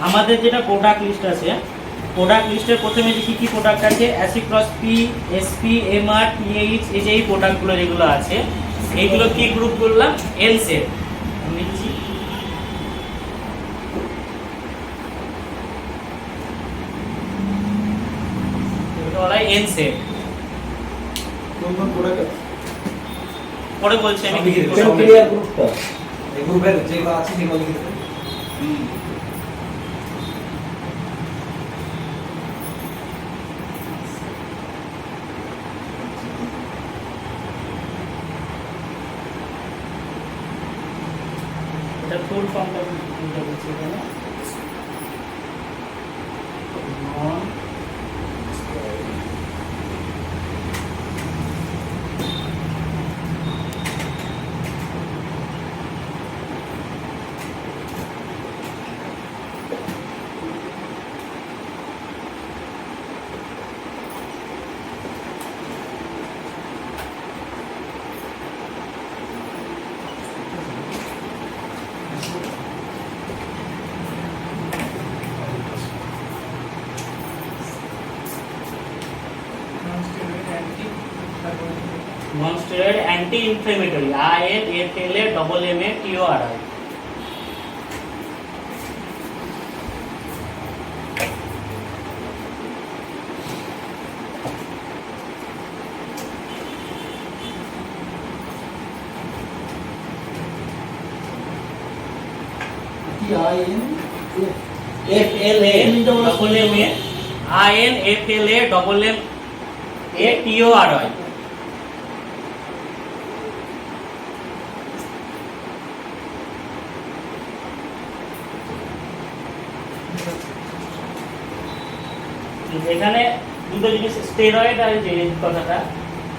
আমাদের যেটা product list আছে, প্রোডাক্ট লিস্টের প্রথমে যে কী কী প্রোডাক্ট আছে, অ্যাসিক্রস পি, এসপি, এমআর, টিএইচ, এই যে এই প্রোডাক্টগুলো যেগুলো আছে, এইগুলো কি গ্রুপ করলাম? N set. লিখছি এন সেট। পরে বলছি আমি গ্রুপটা এই গ্রুপের যেগুলো আছে সেগুলো লিখে দেবেন। এটা ফুল ফর্মটা বলছি এখানে, নন non-steroid anti-inflammatory, INFLA-MMATORI। INFLA-MMATORI। এখানে দুটো জিনিস, স্টেরয়েড আর যে কথাটা,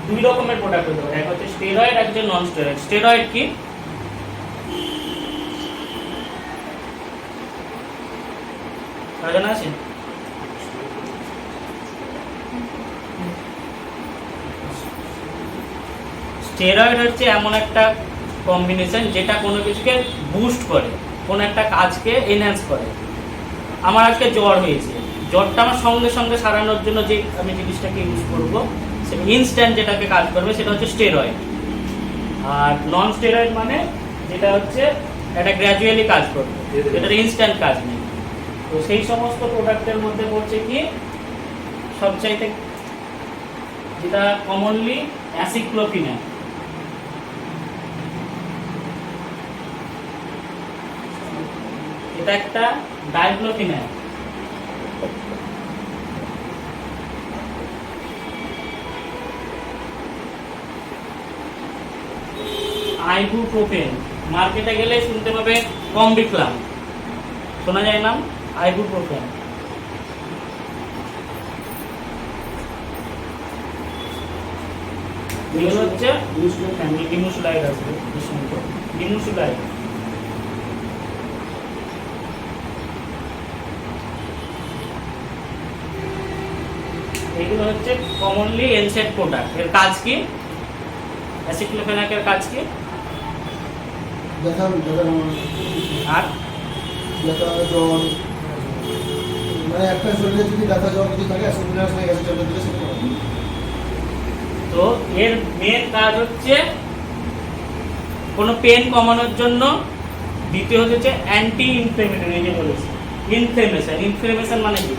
দুই রকমের প্রোডাক্ট হতে পারে, এক হচ্ছে স্টেরয়েড, এক হচ্ছে নন স্টেরয়েড। স্টেরয়েড কি? জানা আছে? স্টেরয়েড হচ্ছে এমন একটা কম্বিনেশন যেটা কোনো কিছুকে বুস্ট করে, কোনো একটা কাজকে এনহ্যান্স করে। আমার আজকে জ্বর হয়েছে, জ্বরটা আমার সঙ্গে সঙ্গে সারানোর জন্য যে আমি জিনিসটাকে ইউজ করবো, সেটা ইনস্ট্যান্ট যেটাকে কাজ করবে, সেটা হচ্ছে স্টেরয়েড। আর নন স্টেরয়েড মানে যেটা হচ্ছে এটা গ্র্যাজুয়ালি কাজ করবে, এটার ইনস্ট্যান্ট কাজ নেই। তো সেই সমস্ত প্রোডাক্টের মধ্যে পড়ছে কি সবচাইতে যেটা কমনলি অ্যাসিক্লোফিনাক। এটা একটা ডাইক্লোফিনাক। আইবুপ্রোফেন, মার্কেটে গেলে শুনতে পাবে কমবিক্লাম, শোনা যায় নাম আইবুপ্রোফেন। এগুলো হচ্ছে ডিমোসুলাইড আছে, ডিমোসুলাইড। এগুলো হচ্ছে কমনলি এনসেট প্রোডাক্ট। এর কাজ কি? অ্যাসিক্লোফেনাকের কাজ কি? আর ব্যথা জ্বর, মানে একটা শরীরে যদি ব্যথা জ্বর কিছু থাকে অ্যাসিক্লোফেনাক হয়ে গেছে ট্যাবলেট দিলে সেটা হবে। তো এর মেন কাজ হচ্ছে কোনো পেন কমানোর জন্য। দ্বিতীয় হচ্ছে অ্যান্টি ইনফ্লেমেটরি, যে বলেছি ইনফ্লেমেশন। ইনফ্লেমেশন মানে কি?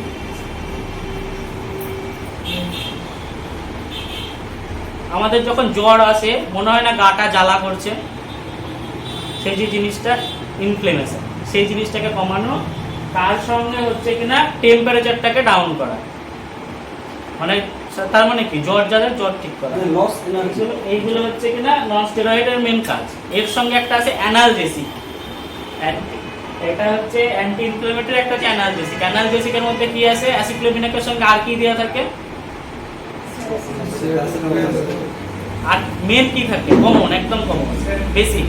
আমাদের যখন জ্বর আসে মনে হয় না গাটা জ্বালা করছে, সেই যে জিনিসটা ইনফ্লেমেশন, সেই জিনিসটাকে কমানো। তার সঙ্গে হচ্ছে কিনা টেম্পারেচারটাকে ডাউন করা, মানে তার মানে কি জ্বর যাদের জ্বর ঠিক করা। এইগুলো হচ্ছে কিনা নন স্টেরয়েডের মেন কাজ। এর সঙ্গে একটা আছে অ্যানালজেসিক, এটা হচ্ছে অ্যান্টি ইনফ্লেমেটরি, একটা হচ্ছে অ্যানালজেসিক। অ্যানালজেসিকের মধ্যে কি আছে? অ্যাসিক্লোফেনাকের সঙ্গে আর কি দেওয়া থাকে? আর মেন কি থাকে? কমন, একদম কমন বেসিক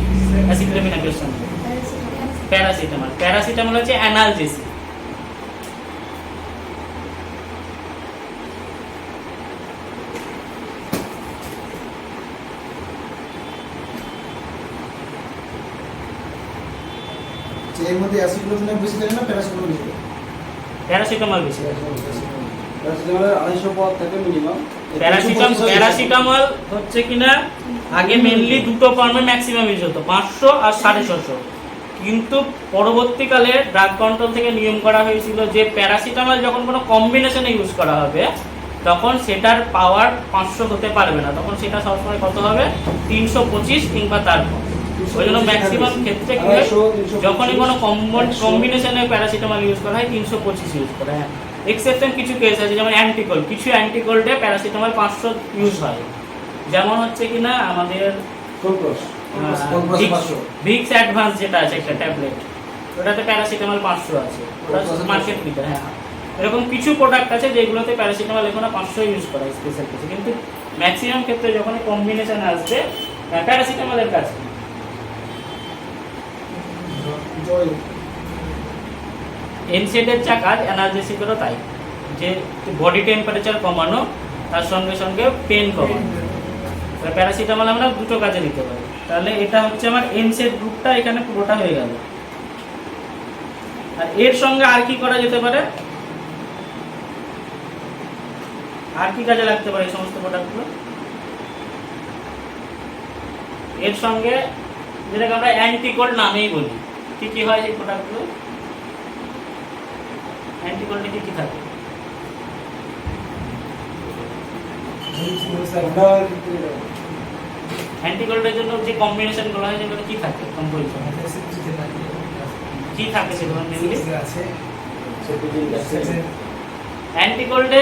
অ্যাসিক্লোফেনাকের সঙ্গে প্যারাসিটামল। প্যারাসিটামল হচ্ছে অ্যানালজেসিক। এর মধ্যে অ্যাসিক্লোফেনাক বেশি থাকে না প্যারাসিটামল বেশি থাকে? প্যারাসিটামল বেশি। প্যারাসিটামলের 250 পাওয়ার থাকে মিনিমাম। প্যারাসিটামল হচ্ছে কিনা আগে মেনলি দুটো ফর্মে ম্যাক্সিমাম ইউজ হতো, 500 আর 650। কিন্তু পরবর্তীকালে ড্রাগ কন্ট্রোল থেকে নিয়ম করা হয়েছিল যে প্যারাসিটামল যখন কোনো কম্বিনেশনে ইউজ করা হবে তখন সেটার পাওয়ার 500 হতে পারবে না, তখন সেটা সবসময় কত হবে 325 কিংবা তার কম। ওই জন্য ম্যাক্সিমাম ক্ষেত্রে কি হয়, যখনই কোনো কম্বিনেশনে প্যারাসিটামল ইউজ করা হয় 325 ইউজ করা হয়। এক্সেপশন কিছু কেস আছে, যেমন অ্যান্টিকোল্ড, কিছু অ্যান্টিকোল্ডে প্যারাসিটামল 500 ইউজ হয়। যেমন হচ্ছে কিনা আমাদের ভিক্স অ্যাডভান্স যেটা আছে একটা ট্যাবলেট, ওটাতে প্যারাসিটামল 500 আছে, ওটা মার্কেট লিডার। হ্যাঁ, এরকম কিছু প্রোডাক্ট আছে যেগুলোতে প্যারাসিটামল এখন 500 ইউজ করা হয় স্পেশাল কিছু, কিন্তু ম্যাক্সিমাম ক্ষেত্রে যখন কম্বিনেশন আসবে প্যারাসিটামলের কাছে। এনসেডের যা কাজ অ্যানালজেসিকেরও তাই, যে বডি টেম্পারেচার কমানো তার সঙ্গে সঙ্গে পেন কমানো। প্যারাসিটামল আমরা দুটো কাজে নিতে পারি। তাহলে এটা হচ্ছে আমার এনসেড গ্রুপটা এখানে পুরোটা হয়ে গেল। আর এর সঙ্গে আর কি করা যেতে পারে, আর কি কাজে লাগতে পারে এই সমস্ত প্রোডাক্টগুলো? এর সঙ্গে যেটাকে আমরা অ্যান্টিকোল্ড নামেই বলি, কি কি হয় এই প্রোডাক্টগুলো? অ্যান্টিকোল্ডে কি কি থাকে? অ্যান্টিকোল্ডের জন্য যে কম্বিনেশন গুলো হয় সেগুলো কি থাকে? কম্পোজিশন কি থাকে সেগুলো মেনলি? অ্যান্টিকোল্ডে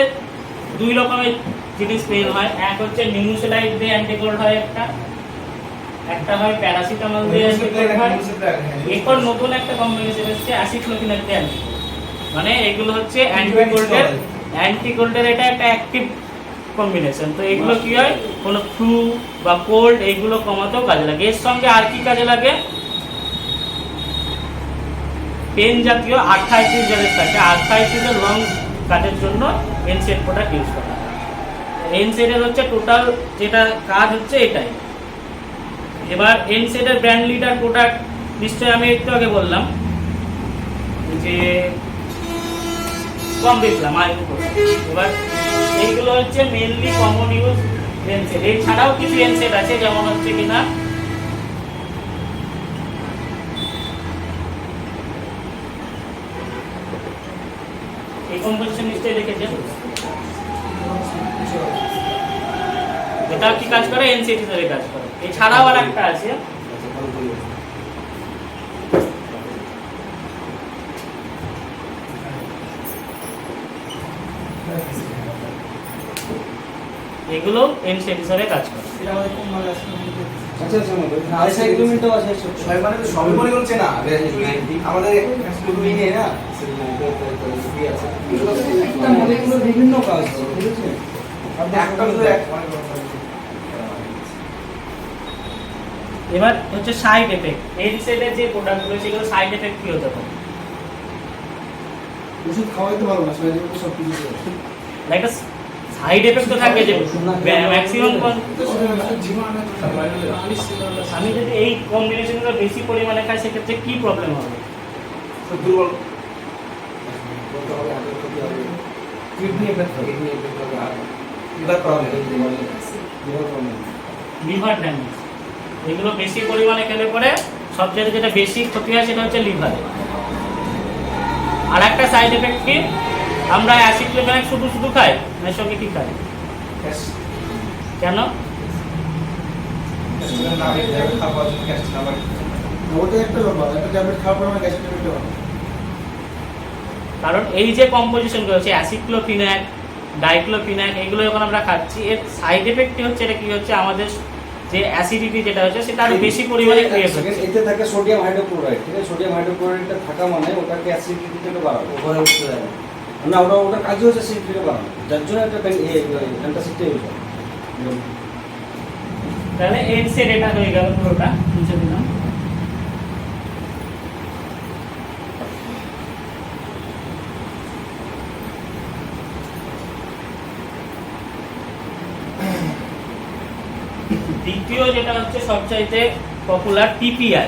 দুই রকমের জিনিস পেন হয়, এক হচ্ছে নিউমোসেলাইড দিয়ে অ্যান্টিকোল্ড হয়, একটা হয় প্যারাসিটামল দিয়ে অ্যান্টিকোল্ড হয়। এরপর নতুন একটা কম্বিনেশন হচ্ছে অ্যাসিক্লোফেনাক দিয়ে অ্যান্টিকোল্ড। মানে এগুলো হচ্ছে অ্যান্টিকোল্ডের এটা একটা অ্যাক্টিভ কম্বিনেশন। তো এগুলো কি হয়, কোনো ফ্লু বা কোল্ড এইগুলো কমাতেও কাজে লাগে। এর সঙ্গে আর কি কাজে লাগে, পেন জাতীয় আর্থ্রাইটিস যাদের থাকে, আর্থ্রাইটিসের লং কাজের জন্য এনসেড প্রোডাক্ট ইউজ করা হয়। এনসেডের হচ্ছে টোটাল যেটা কাজ হচ্ছে এটাই। এবার এনসেডের ব্র্যান্ড লিডার প্রোডাক্ট নিশ্চয়ই আমি একটু আগে বললাম যে কম দেখলাম এবার এইগুলো হচ্ছে মেনলি কমন ইউজ এনসেড। এছাড়াও কিছু এনসেড আছে, যেমন হচ্ছে কিনা এই কম্পোজিশন নিশ্চয়ই দেখেছেন, এটা কি কাজ করে, এনসেড হিসেবে কাজ করে। এছাড়াও আর একটা আছে, এগুলো এনসেড হিসেবে কাজ করে। আচ্ছা আচ্ছা, আইসাইক্লোমিনটাও আছে। মানে সবই মনে করছে না আমাদের স্টুডেন্টই না, একটা মলিকুলের বিভিন্ন কাজ, ঠিক আছে? এবার হচ্ছে সাইড এফেক্ট। এনসেডের যে প্রোডাক্টগুলো সেগুলো সাইড এফেক্ট কি হতে পারে? ওষুধ খাওয়াইতে পারবো না, শরীরে সব কিছু একটা সাইড এফেক্ট তো থাকে, যে ম্যাক্সিমাম আমি যদি এই কম্বিনেশনগুলো বেশি পরিমাণে খাই সেক্ষেত্রে কি প্রবলেম হবে? দুর্বল কিডনি এফেক্ট হবে, লিভার প্রবলেম, লিভার ড্যামেজ। এগুলো বেশি পরিমাণে খেলে পরে সবচেয়ে যেটা বেশি ক্ষতি হয় সেটা হচ্ছে লিভারে। আর একটা সাইড এফেক্ট কি, আমরা অ্যাসিক্লোফেনাক শুধু শুধু খাই, এর সঙ্গে কি খাই? কেন? ওটা একটা ব্যাপার, একটা ট্যাবলেট খাওয়ার পর আমার গ্যাসের ট্যাবলেট হবে। কারণ এই যে কম্পোজিশনগুলো হচ্ছে অ্যাসিক্লোফেনাক, ডাইক্লোফেনাক, এগুলো যখন আমরা খাচ্ছি এর সাইড এফেক্ট হচ্ছে, এটা কি হচ্ছে, আমাদের যে অ্যাসিডিটি যেটা হচ্ছে সেটা আরো বেশি পরিমাণে ক্রিয়েট হচ্ছে। এতে থাকে সোডিয়াম হাইড্রোক্লোরাইড, ঠিক আছে? সোডিয়াম হাইড্রোক্লোরাইডটা থাকা মানে ওটাকে অ্যাসিডিটিটাকে বাড়াবে, উপরে উঠতে যাবে না, ওটার কাজই হচ্ছে অ্যাসিডিটিকে বাড়ানো, যার জন্য একটা অ্যান্টাসিডটা ইউজ হয়। তাহলে এনসেড এটা হয়ে গেল পুরোটা, মুছে দিলাম। দ্বিতীয় যেটা হচ্ছে সবচাইতে পপুলার, পিপিআই।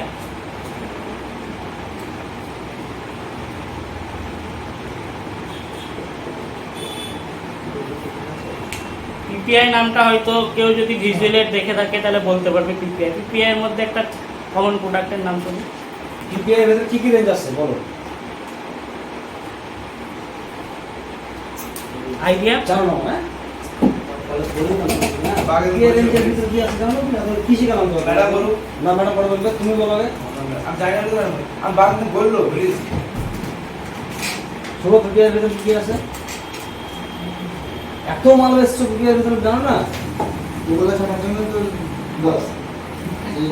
পিপিআই নামটা হয়তো কেউ যদি ভিজুয়ালে দেখে থাকে তাহলে বলতে পারবে পিপিআই। পিপিআই এর মধ্যে একটা কমন প্রোডাক্টের নাম শুনি। পিপিআই এর ভেতরে কি রেঞ্জ আছে বলো? আইডিয়া জানো না? হ্যাঁ তাহলে বলি না পিপিআই রেঞ্জের ভিতরে কি আছে জানো না? কি শিখালাম তো? ম্যাডাম বলো। না ম্যাডাম পরে বলবে, তুমি বলো আগে। আমি জানি না তো ম্যাডাম। আমি বাংলা বললো প্লিজ। ছোট পিপিআই এর ভিতরে কি আছে? এত মাল এসছে পিপিআই এর ভিতরে জানো না? ওগুলো ছাড়ার জন্য তো বাস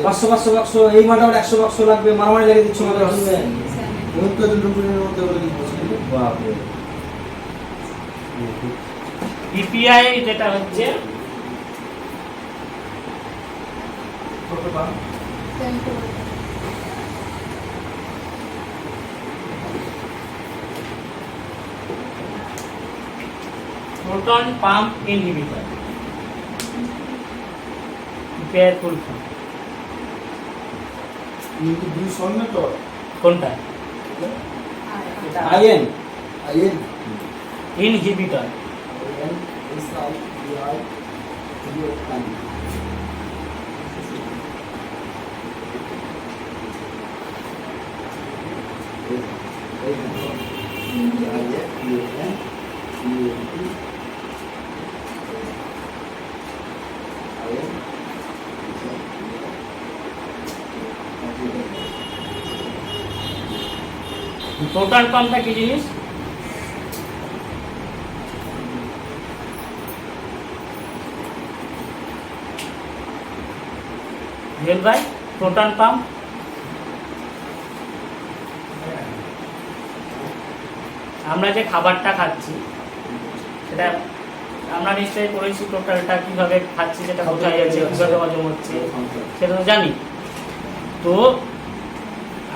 500 বাক্স এই মালটা 100 বাক্স লাগবে, মারামারি লাগিয়ে দিচ্ছ আমাদের জন্য। উৎপাদন রূপের মধ্যে বলে কি পছন্দ? বাপরে পিপিআই যেটা হচ্ছে প্রোটন পাম্প ইনহিবিটর। পিপিআই এর ফুল ফর্ম কিন্তু দুই সঙ্গে তো কোনটা? In in inhibitor. প্রোটন পাম্পটা কি জিনিস? জুয়েল ভাই, প্রোটন পাম্প আমরা যে খাবারটা খাচ্ছি সেটা আমরা নিশ্চয়ই পড়েছি, টোটালটা কিভাবে খাচ্ছি, সেটা কোথায় যাচ্ছে, কিভাবে হজম হচ্ছে সেটা তো জানি। তো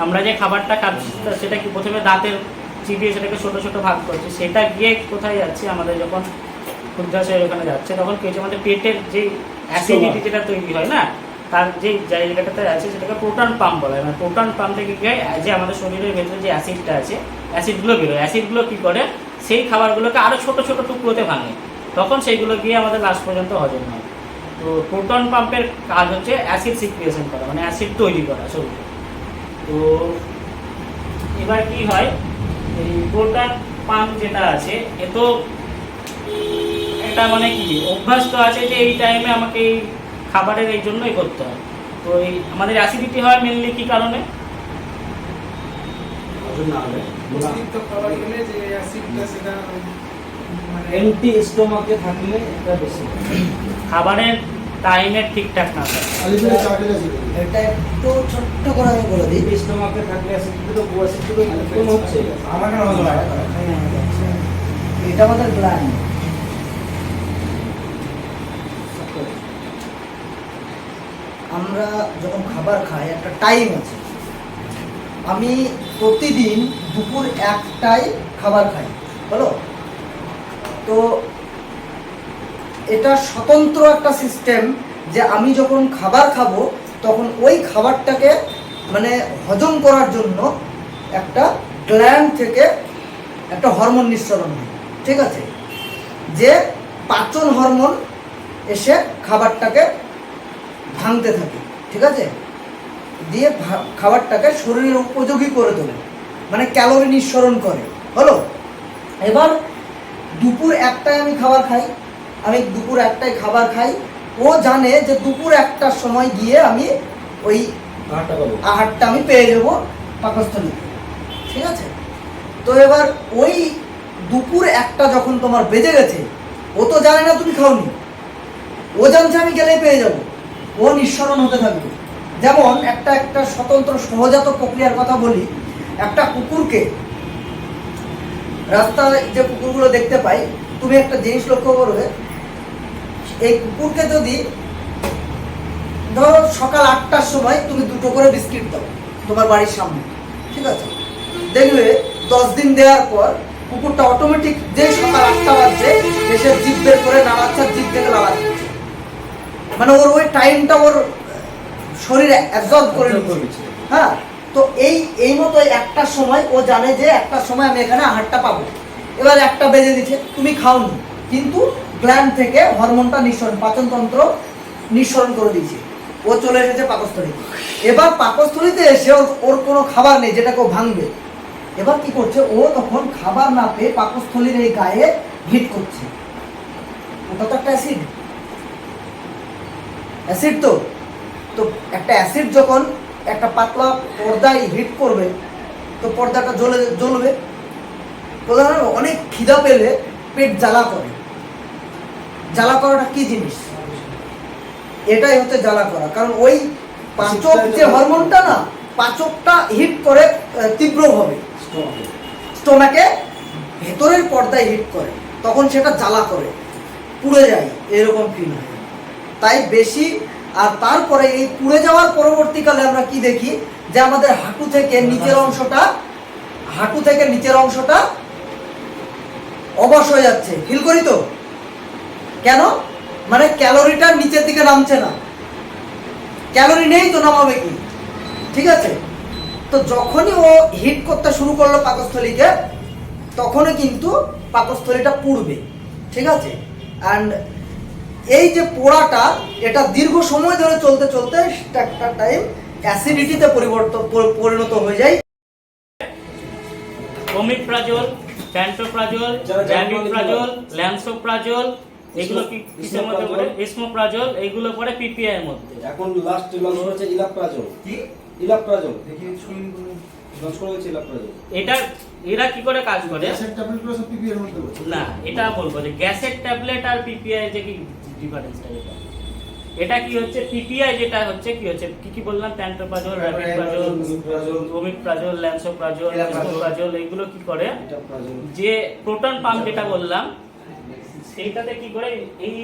আমরা যে খাবারটা খাচ্ছি সেটা কি প্রথমে দাঁতের চিবিয়ে সেটাকে ছোট ছোট ভাগ করছি, সেটা গিয়ে কোথায় যাচ্ছে? আমাদের যখন ক্ষুদ্রাশয়ের ওখানে যাচ্ছে তখন কিছু আমাদের পেটের যে অ্যাসিডিটি যেটা তৈরি হয় না, তার যে জায়গাটাতে আছে সেটাকে প্রোটন পাম্প বলা হয়। মানে প্রোটন পাম্প থেকে কি হয়, যে আমাদের শরীরের ভেতরে যে অ্যাসিডটা আছে অ্যাসিডগুলো বেরোয়। অ্যাসিডগুলো কী করে, সেই খাবারগুলোকে আরও ছোট ছোট টুকরোতে ভাঙে, তখন সেইগুলো গিয়ে আমাদের লাস্ট পর্যন্ত হজম হয়। তো প্রোটন পাম্পের কাজ হচ্ছে অ্যাসিড সিক্রিয়েশন করা, মানে অ্যাসিড তৈরি করা শরীরে। তো এবার কি হয়, এই প্রোটন পাম্প যেটা আছে এ তো এটা মানে কি অভ্যাস তো আছে যে এই টাইমে আমাকে এই খাবারের এই জন্যই করতে হয়। তো এই আমাদের অ্যাসিডিটি হয় মেনলি কি কারণে? অতিরিক্ত খাবার খেলে যে অ্যাসিডটা সেটা মানে এমটি স্টোমাকে থাকলে এটা বেশি খাবারের টাইমে ঠিকঠাক না থাকে। আলিপুরে চাকরি আছে এটা একটু ছোট্ট করে আমি বলে দিই। এমটি স্টোমাকে থাকলে অ্যাসিডিটি তো অ্যাসিডিটি কোন হচ্ছে আমার কেন হজম হয়? এটা আমাদের গ্ল্যান্ড। আমরা যখন খাবার খাই একটা টাইম আছে। আমি প্রতিদিন দুপুর 1টায় খাবার খাই, বলো তো এটা স্বতন্ত্র একটা সিস্টেম যে আমি যখন খাবার খাবো তখন ওই খাবারটাকে মানে হজম করার জন্য একটা গ্ল্যান্ড থেকে একটা হরমোন নিঃসরণ হয়, ঠিক আছে, যে পাচন হরমোন এসে খাবারটাকে ভাঙতে থাকে, ঠিক আছে, দিয়ে খাবারটাকে শরীরের উপযোগী করে তোলে, মানে ক্যালোরি নিঃসরণ করে। হলো, এবার দুপুর 1টায় আমি খাবার খাই, আমি দুপুর 1টায় খাবার খাই, ও জানে যে দুপুর 1টার সময় গিয়ে আমি ওই আহারটা আমি পেয়ে যাবো পাকস্থলীতে, ঠিক আছে। তো এবার ওই দুপুর 1টা যখন তোমার বেজে গেছে, ও তো জানে না তুমি খাওনি, ও জানছে আমি গেলেই পেয়ে যাব, ও নিঃসরণ হতে থাকবে। যেমন একটা স্বতন্ত্র সহজাত প্রক্রিয়ার কথা বলি। একটা কুকুরকে, রাস্তায় যে কুকুরগুলো দেখতে পাই, তুমি একটা জিনিস লক্ষ্য করবে, এই কুকুরকে যদি ধরো সকাল 8টার সময় তুমি 2টো করে বিস্কিট দাও তোমার বাড়ির সামনে, ঠিক আছে, দেখবে 10 দিন দেওয়ার পর কুকুরটা অটোমেটিক যে সকাল 8টা বাজছে এসে জিভ বের করে নাড়াচ্ছে, জিভ থেকে লালা দিচ্ছে, মানে ওর ওই টাইমটা ওর শরীরে অ্যাবজর্ব করে নিচ্ছে। হ্যাঁ, তো এই মতো 1টার সময় ও জানে যে 1টার সময় আমি এখানে আহারটা পাবো। এবার 1টা বেজে দিচ্ছে, তুমি খাওনি, কিন্তু গ্ল্যান্ড থেকে হরমোনটা নিঃসরণ, পাচনতন্ত্র নিঃসরণ করে দিয়েছে, ও চলে এসেছে পাকস্থলী। এবার পাকস্থলীতে এসে ওর কোনো খাবার নেই যেটাকে ও ভাঙবে। এবার কি করছে, ও তখন খাবার না পেয়ে পাকস্থলীর এই গায়ে হিট করছে। ওটা তো একটা অ্যাসিড, অ্যাসিড তো তো একটা অ্যাসিড যখন একটা পাতলা পর্দায় হিট করবে তো পর্দাটা জ্বলবে। প্রধানত অনেক খিদা পেলে পেট জ্বালা করে। জ্বালা করাটা কি জিনিস? এটাই হচ্ছে জ্বালা করা, কারণ ওই পাচক যে হরমোনটা না, পাচকটা হিট করে তীব্রভাবে স্টোমাকে, ভেতরের পর্দায় হিট করে, তখন সেটা জ্বালা করে, পুড়ে যায়, এরকম ফিল হয়। তাই বেশি, আর তারপরে এই পুড়ে যাওয়ার পরবর্তীকালে আমরা কি দেখি, যে আমাদের হাঁটু থেকে নিচের অংশটা অবশ হয়ে যাচ্ছে, ফিল করি তো। কেন? মানে ক্যালোরিটা নিচের দিকে নামছে না, ক্যালোরি নেই তো নামাবে কি, ঠিক আছে? তো যখনই ও হিট করতে শুরু করলো পাকস্থলীকে, তখনই কিন্তু পাকস্থলীটা পুড়বে, ঠিক আছে? অ্যান্ড এই যে পোড়াটা, এটা দীর্ঘ সময় ধরে চলতে চলতে একটা টাইম অ্যাসিডিটিতে পরিণত হয়ে যায়। ওমিপ্রাজল, প্যান্টোপ্রাজল, র্যামিপ্রাজল, ল্যান্সোপ্রাজল, এগুলো কি কিসের মধ্যে পড়ে? এসমোপ্রাজল, এইগুলো পড়ে পিপিআই এর মধ্যে। এখন লাস্ট লঞ্চ হচ্ছে ইলাপ্রাজল। কি ইলাপ্রাজল দেখি স্ক্রিন লঞ্চ করা হয়েছে ইলাপ্রাজল। এটা এরা কি করে কাজ করে? গ্যাসের ট্যাবলেটগুলো সব পিপি এর মধ্যে বলছে না, এটা বলবো যে গ্যাসের ট্যাবলেট আর পিপিআই যে কি ডিফারেন্সটা, এটা কি হচ্ছে, পিপিআই যেটা হচ্ছে কি হচ্ছে, কি বললাম, প্যান্টোপ্রাজল, র্যামিপ্রাজল, ওমিপ্রাজল, ল্যান্সোপ্রাজল, এসমোপ্রাজল, এইগুলো কি করে, যে প্রোটন পাম্প যেটা বললাম সেইটাতে কি করে, এই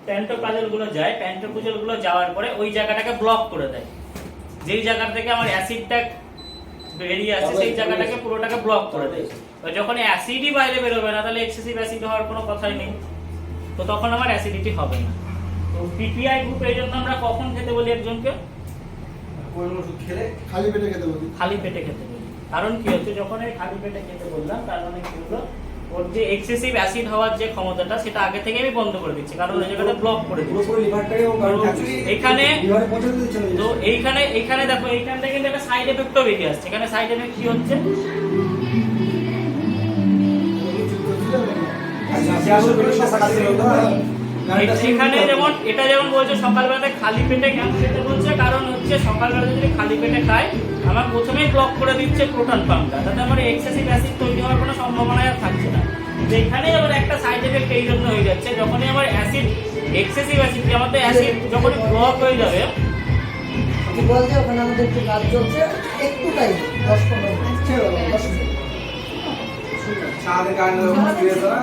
প্যান্টোপ্রাজল গুলো যায়, প্যান্টোপ্রাজল গুলো যাওয়ার পরে ওই জায়গাটাকে ব্লক করে দেয়, যেই জায়গা থেকে আমার অ্যাসিডটা বেরিয়ে আসে সেই জায়গাটাকে পুরোটাকে ব্লক করে দেয়। যখন অ্যাসিডই বাইরে বেরোবে না, তাহলে এক্সেসিভ অ্যাসিড হওয়ার কোনো কথাই নেই, তো তখন আমার অ্যাসিডিটি হবে না। তো পিপিআই গ্রুপ এই জন্য আমরা কখন খেতে বলি একজনকে? কোন ওষুধ খেলে খালি পেটে খেতে বলি। খালি পেটে খেতে বলি। কারণ কি হচ্ছে, যখন এই খালি পেটে খেতে বললাম, তার মানে কি হলো, ওর যে এক্সেসিভ অ্যাসিড হওয়ার যে ক্ষমতাটা, সেটা আগে থেকে আমি বন্ধ করে দিচ্ছি, কারণ ওই জায়গাটা ব্লক করে দিচ্ছি। পুরোপুরি লিভারটাকে ও এখানে লিভারে পৌঁছাতে দিচ্ছে না। তো এইখানে দেখো, এইখান থেকে কিন্তু একটা সাইড এফেক্টও বেরিয়ে আসছে। এখানে সাইড এফেক্ট কি হচ্ছে, এখানে যেমন এটা যেমন বলছে সকালবেলাতে খালি পেটে কেন খেতে বলছে, কারণ হচ্ছে সকালবেলাতে যদি খালি পেটে খাই, আমার প্রথমেই ব্লক করে দিচ্ছে প্রোটন পাম্পটা, তাতে আমার এক্সেসিভ অ্যাসিড তৈরি হওয়ার কোনো সম্ভাবনা আর থাকছে না। তো এখানেই আবার একটা সাইড এফেক্ট এই জন্য হয়ে যাচ্ছে, যখনই আমার অ্যাসিড, এক্সেসিভ অ্যাসিড, আমাদের অ্যাসিড যখনই ব্লক হয়ে যাবে, কি বলছে, ওখানে আমাদের একটু কাজ চলছে, একটু টাইম 10-15 মিনিট, 10 মিনিট। সাথে কারণে ফিরে যারা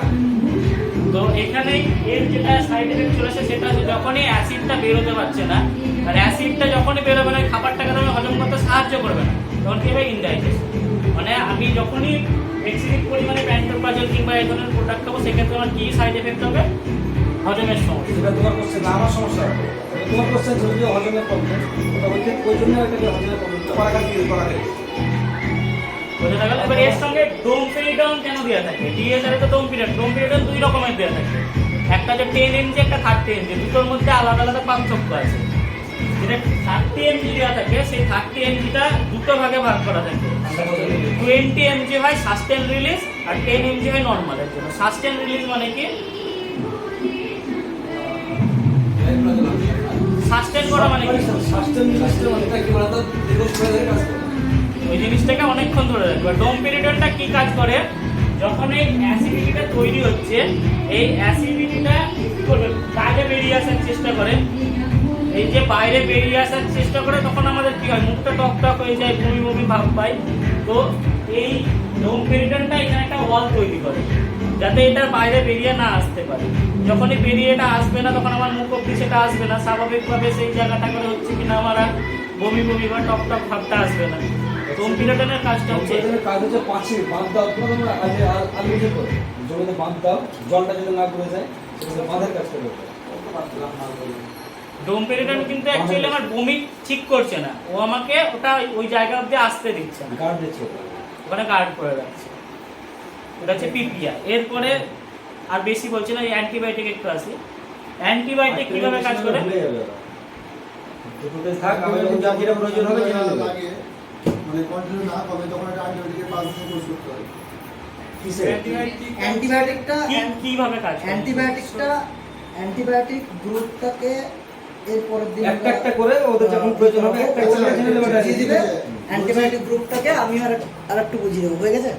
তো এখানে এর যেটা সাইড এফেক্ট চলেছে, সেটা হচ্ছে যখনই অ্যাসিডটা বেরোতে পারছে না, আর অ্যাসিডটা যখনই বেরোবে না, খাবারটাকে তো হজম করতে সাহায্য করবে না, তখন কি হবে, ইনডাইজেশন। মানে আমি যখনই এক্সিড পরিমাণে প্যান্টোপ্রাজল কিংবা এই ধরনের প্রোডাক্ট খাবো, সেক্ষেত্রে আমার কি সাইড এফেক্ট হবে, হজমের সমস্যা। এটা তোমার কোশ্চেন না, আমার সমস্যা। তোমার কোশ্চেন যদি হজমের প্রবলেম, ওই জন্য একটা হজমের প্রবলেম করা যায় বোঝা গেল? এবার এর সঙ্গে ডোমপেরিডন কেন দেওয়া থাকে? ডিএসআরে তো ডোমপেরিডন দুই রকমের দেওয়া থাকে, একটা যে 10 mg, একটা 30 mg, দুটোর মধ্যে আলাদা আলাদা পার্থক্য আছে। যেটা 30 mg দেওয়া থাকে, সেই 30 mg-টা দুটো ভাগে ভাগ করা থাকে। 20 mg হয় সাস্টেন রিলিজ, আর 10 mg হয় নর্মালের জন্য। সাস্টেন রিলিজ মানে কি, সাস্টেন করা মানে কি, ওই জিনিসটাকে অনেকক্ষণ ধরে রাখবে। ডোমপেরিডনটা কি কাজ করে, যখন এই অ্যাসিডিটিটা তৈরি হচ্ছে, এই অ্যাসিডিটিটা কি করবে, বাইরে বেরিয়ে আসার চেষ্টা করে। এই যে বাইরে বেরিয়ে আসার চেষ্টা করে, তখন আমাদের কি হয়, মুখটা টক টক হয়ে যায়, বমি বমি ভাব পাই। তো এই ডোমপেরিডনটা এখানে একটা ওয়াল তৈরি করে, যাতে এটা বাইরে বেরিয়ে না আসতে পারে। যখনই বেরিয়ে এটা আসবে না, তখন আমার মুখ অব্দি সেটা আসবে না, স্বাভাবিকভাবে সেই জায়গাটা করে হচ্ছে কিনা আমার বমি বমি বা টক টক ভাবটা আসবে না। ডোমপেরিডনের কাজটা হচ্ছে, কাজ হচ্ছে পাঁচিল বাঁধ দাও, তোমরা আলু যে করো জমিতে বাঁধ দাও, জলটা যদি না পড়ে যায়, সেটা বাঁধের কাজ করবে। ডোমপেরিডন কিন্তু অ্যাকচুয়ালি আমার বমি ঠিক করছে না, ও আমাকে ওটা ওই জায়গা অব্দি আসতে দিচ্ছে না, গার্ড দিচ্ছে ওখানে গার্ড করে রাখছে। এটা হচ্ছে পিপিআই। এরপরে আর বেশি বলছি না, এই অ্যান্টিবায়োটিক একটু আসি। অ্যান্টিবায়োটিক কিভাবে কাজ করে? ভুলে যাবে ওরা। দুটোতে থাক, আমি যখন যার যেটা প্রয়োজন হবে জেনে নেবে। লাগে মানে কন্টিনিউ না কমে তখন একটা অ্যান্টিবায়োটিকের 5 দিন কোর্স করতে হয়। কিসে? অ্যান্টিবায়োটিকটা কিভাবে কাজ করে? অ্যান্টিবায়োটিক গ্রুপটাকে এর পরের দিন একটা একটা করে ওদের যখন প্রয়োজন হবে একটা একটা জেনে নেবে। দিয়ে দিবে। অ্যান্টিবায়োটিক গ্রুপটাকে আমি আর একটু বুঝিয়ে দেবো, হয়ে গেছে?